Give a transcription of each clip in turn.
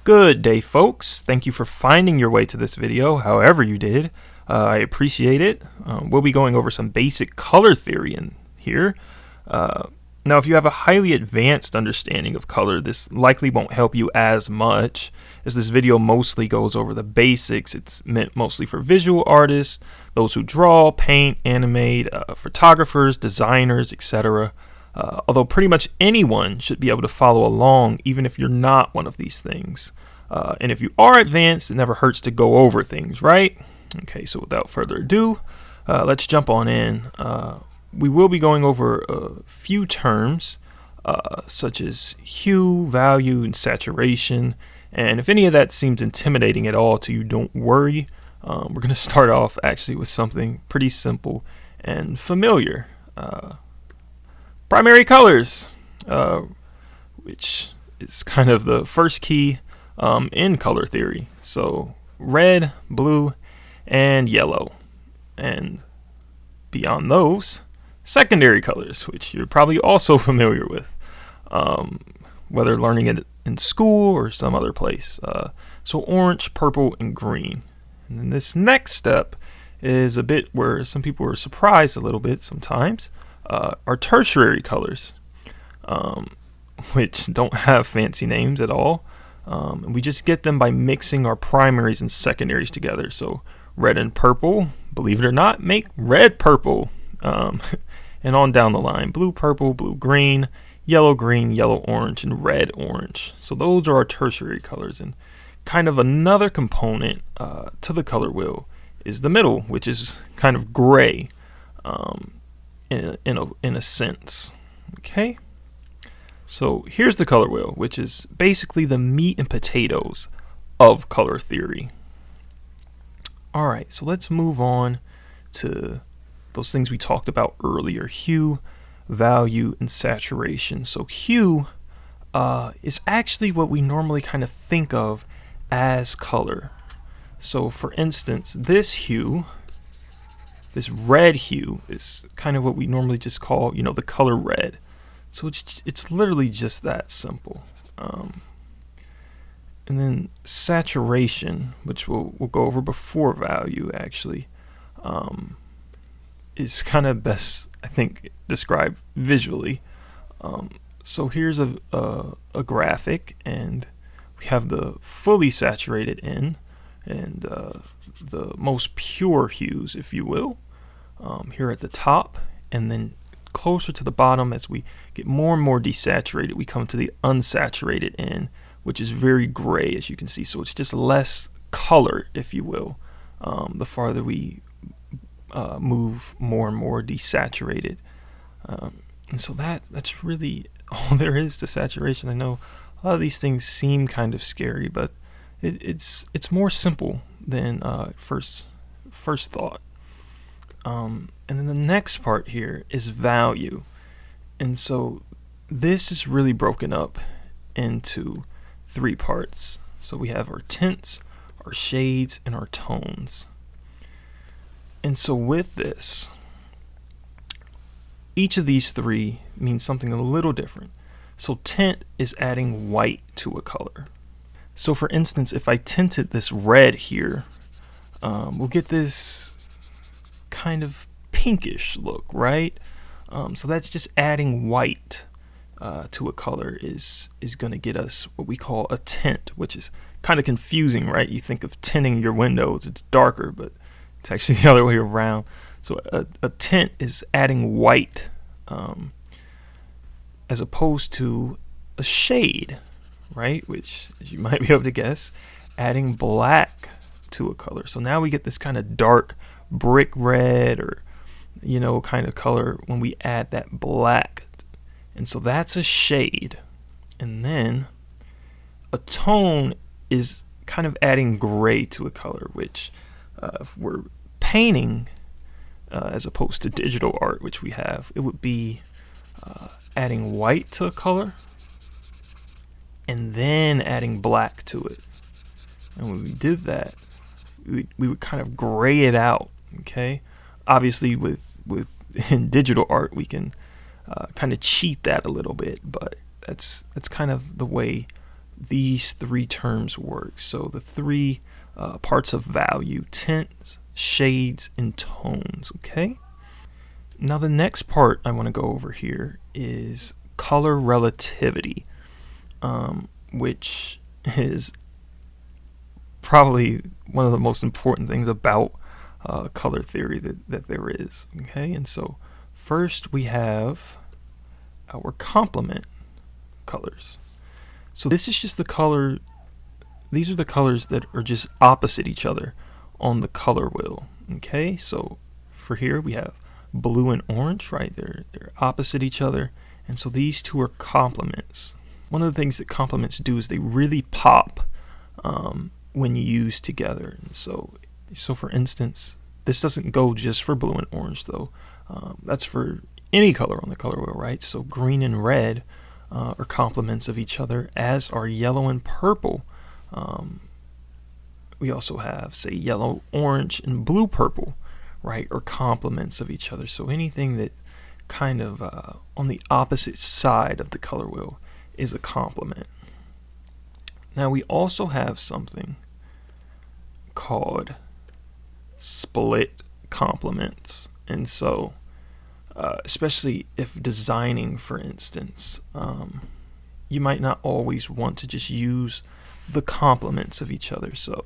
Good day, folks. Thank you for finding your way to this video, however you did. I appreciate it. We'll be going over some basic color theory in here. Now, if you have a highly advanced understanding of color, this likely won't help you as much, as this video mostly goes over the basics. It's meant mostly for visual artists, those who draw, paint, animate, photographers, designers, etc. Although pretty much anyone should be able to follow along, even if you're not one of these things. And if you are advanced, it never hurts to go over things, right? Okay, so without further ado, let's jump on in. We will be going over a few terms, such as hue, value, and saturation. And if any of that seems intimidating at all to you, don't worry. We're going to start off actually with something pretty simple and familiar. Primary colors, which is kind of the first key in color theory. So red, blue, and yellow. And beyond those, secondary colors, which you're probably also familiar with, whether learning it in school or some other place. So orange, purple, and green. And then this next step is a bit where some people are surprised a little bit sometimes. Are tertiary colors, which don't have fancy names at all. And we just get them by mixing our primaries and secondaries together. So red and purple, believe it or not, make red purple. And on down the line, blue purple, blue green, yellow orange, and red orange. So those are our tertiary colors. And kind of another component to the color wheel is the middle, which is kind of gray. In a sense. Okay, so here's the color wheel, which is basically the meat and potatoes of color theory. All right, so let's move on to those things we talked about earlier: hue, value, and saturation. So hue is actually what we normally kind of think of as color. So for instance, this red hue is kind of what we normally just call, the color red. So it's literally just that simple. And then saturation, which we'll go over before value actually, is kind of best, I think, described visually. So here's a graphic, and we have the fully saturated in, and the most pure hues, if you will. Here at the top, and then closer to the bottom, as we get more and more desaturated, we come to the unsaturated end, which is very gray, as you can see. So it's just less color, if you will, the farther we move more and more desaturated. And so that's really all there is to saturation. I know a lot of these things seem kind of scary, but it's more simple than first thought. And then the next part here is value. And so this is really broken up into three parts. So we have our tints, our shades, and our tones. And so with this, each of these three means something a little different. So tint is adding white to a color. So for instance, if I tinted this red here, we'll get this kind of pinkish look, right? So that's just adding white to a color is going to get us what we call a tint, which is kind of confusing, right? You think of tinting your windows, it's darker, but it's actually the other way around. So a tint is adding white as opposed to a shade, right? Which, as you might be able to guess, adding black to a color. So now we get this kind of dark brick red, or kind of color when we add that black. And so that's a shade. And then a tone is kind of adding gray to a color, which if we're painting as opposed to digital art, which we have, it would be adding white to a color and then adding black to it. And when we did that, we would kind of gray it out. Okay, obviously with in digital art we can kind of cheat that a little bit, but that's kind of the way these three terms work. So the three parts of value: tints, shades, and tones. Okay. Now the next part I want to go over here is color relativity, which is probably one of the most important things about color theory that there is. Okay, and so first we have our complement colors. So this is just the color. These are the colors that are just opposite each other on the color wheel. Okay, so for here we have blue and orange, right? They're opposite each other, and so these two are complements. One of the things that complements do is they really pop when used together. And so for instance, this doesn't go just for blue and orange though. That's for any color on the color wheel, right? So green and red are complements of each other, as are yellow and purple. We also have, say, yellow, orange, and blue, purple, right, are complements of each other. So anything that kind of on the opposite side of the color wheel is a complement. Now we also have something called split complements, and so especially if designing, for instance, you might not always want to just use the complements of each other. So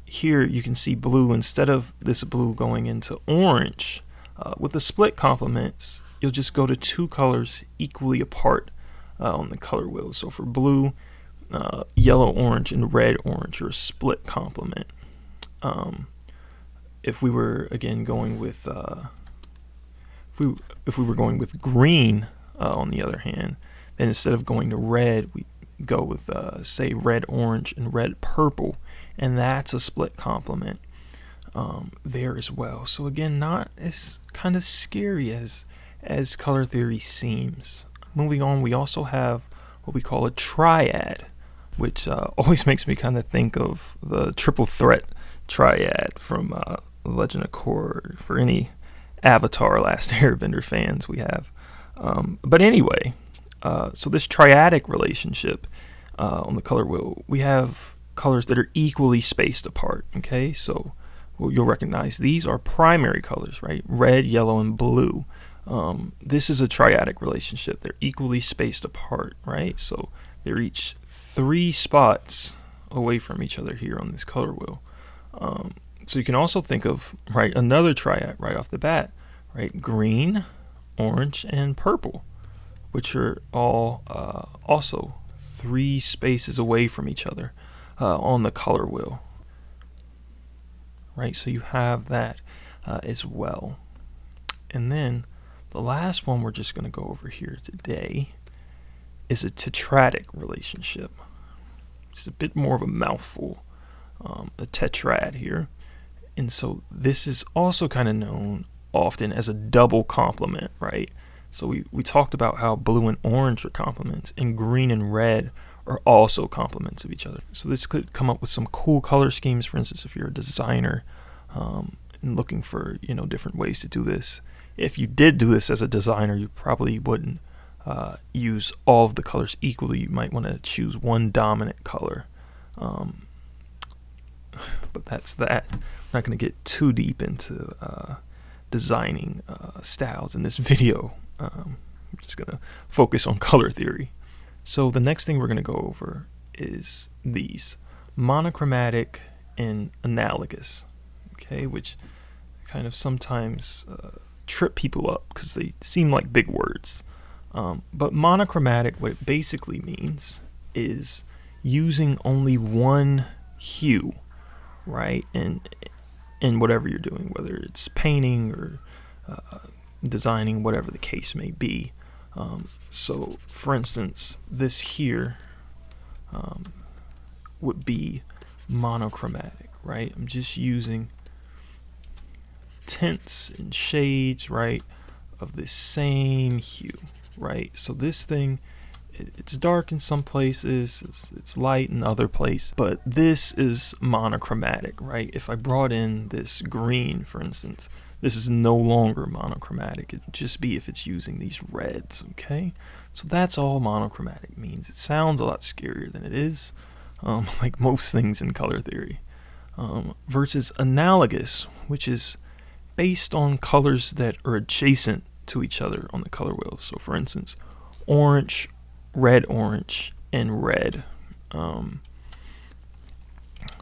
here you can see blue, instead of this blue going into orange, with the split complements, you'll just go to two colors equally apart on the color wheel. So for blue, yellow, orange, and red, orange are a split complement. If we were again going with if we were going with green, on the other hand, then instead of going to red, we go with say red, orange, and red, purple, and that's a split complement there as well. So again, not as kind of scary as color theory seems. Moving on, we also have what we call a triad, which always makes me kind of think of the triple threat triad from Legend of Korra, for any Avatar Last Airbender fans we have. But anyway, so this triadic relationship on the color wheel, we have colors that are equally spaced apart. Okay, so you'll recognize these are primary colors, right? Red, yellow, and blue. This is a triadic relationship. They're equally spaced apart, right? So they're each 3 spots away from each other here on this color wheel. So you can also think of, right, another triad right off the bat, right? Green, orange, and purple, which are all also 3 spaces away from each other on the color wheel, right? So you have that as well. And then the last one we're just going to go over here today is a tetradic relationship. It's a bit more of a mouthful, a tetrad here. And so this is also kind of known often as a double complement, right? So we talked about how blue and orange are complements, and green and red are also complements of each other. So this could come up with some cool color schemes. For instance, if you're a designer and looking for different ways to do this. If you did do this as a designer, you probably wouldn't use all of the colors equally. You might want to choose one dominant color. But that's that. I'm not going to get too deep into designing styles in this video. I'm just going to focus on color theory. So the next thing we're going to go over is these: monochromatic and analogous, okay, which kind of sometimes trip people up because they seem like big words. But monochromatic, what it basically means is using only one hue, right? And in whatever you're doing, whether it's painting or designing, whatever the case may be. So for instance, this here would be monochromatic, right? I'm just using tints and shades, right, of the same hue, right? So this thing, it's dark in some places, it's light in other places, but this is monochromatic, right? If I brought in this green, for instance, this is no longer monochromatic. It would just be if it's using these reds, okay? So that's all monochromatic means. It sounds a lot scarier than it is, like most things in color theory. Versus analogous, which is based on colors that are adjacent to each other on the color wheel. So for instance, orange, orange, and red.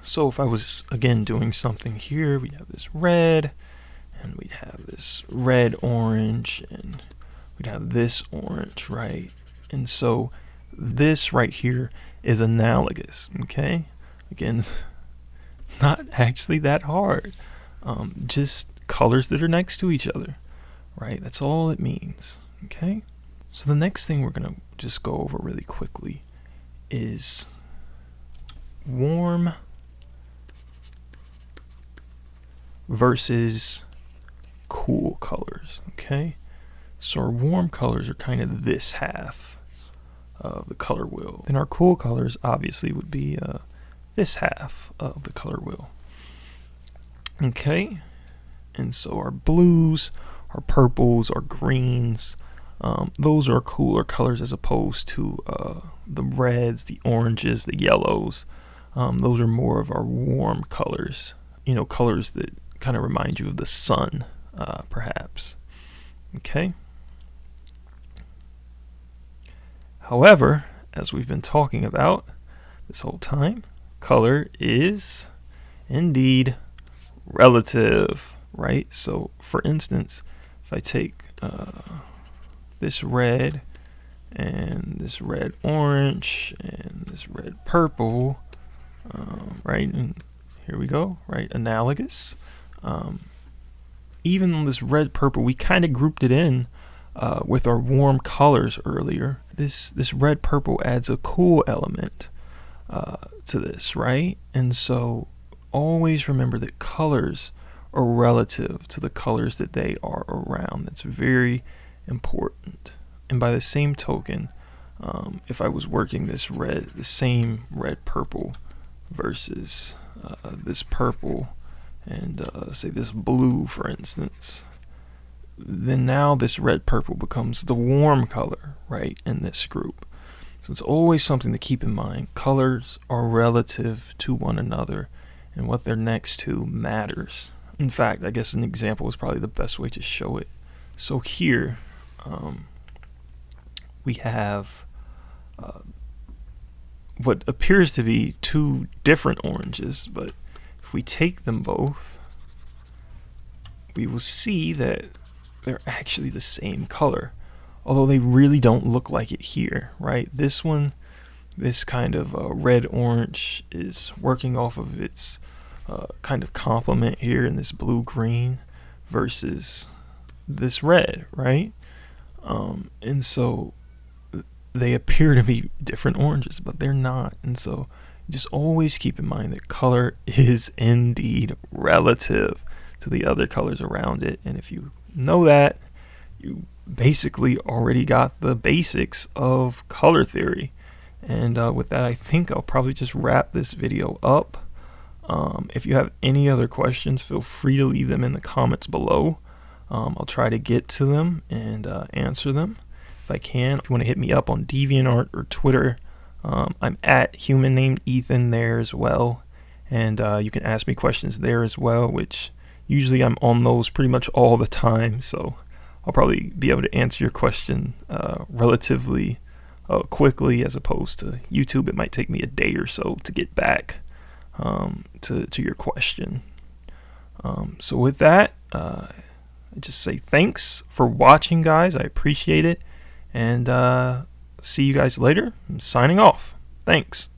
So if I was, again, doing something here, we'd have this red, and we'd have this orange, and we'd have this orange, right? And so this right here is analogous, okay? Again, not actually that hard. Just colors that are next to each other, right? That's all it means, okay? So the next thing we're going to just go over really quickly is warm versus cool colors, okay? So our warm colors are kind of this half of the color wheel. Then our cool colors obviously would be this half of the color wheel. Okay, and so our blues, our purples, our greens, those are cooler colors as opposed to the reds, the oranges, the yellows. Those are more of our warm colors, colors that kind of remind you of the sun, perhaps. Okay. However, as we've been talking about this whole time, color is indeed relative, right? So for instance, if I take this red and this red orange and this red purple, right, and here we go, right, analogous. Even on this red purple, we kind of grouped it in with our warm colors earlier. This red purple adds a cool element to this, right? And so always remember that colors are relative to the colors that they are around. That's very important. And by the same token, if I was working this red, the same red purple versus this purple and say this blue, for instance, then now this red purple becomes the warm color, right, in this group. So it's always something to keep in mind. Colors are relative to one another, and what they're next to matters. In fact, I guess an example is probably the best way to show it. So here we have what appears to be two different oranges, but if we take them both, we will see that they're actually the same color, although they really don't look like it here, right? This one, this kind of red orange is working off of its kind of complement here in this blue green versus this red, right? And so they appear to be different oranges, but they're not. And so just always keep in mind that color is indeed relative to the other colors around it. And if you know that, you basically already got the basics of color theory. And with that, I think I'll probably just wrap this video up. If you have any other questions, feel free to leave them in the comments below. I'll try to get to them and answer them if I can. If you want to hit me up on DeviantArt or Twitter, I'm at human named Ethan there as well. And you can ask me questions there as well, which usually I'm on those pretty much all the time. So I'll probably be able to answer your question relatively quickly, as opposed to YouTube. It might take me a day or so to get back to your question. So with that, I just say thanks for watching, guys. I appreciate it. And see you guys later. I'm signing off. Thanks.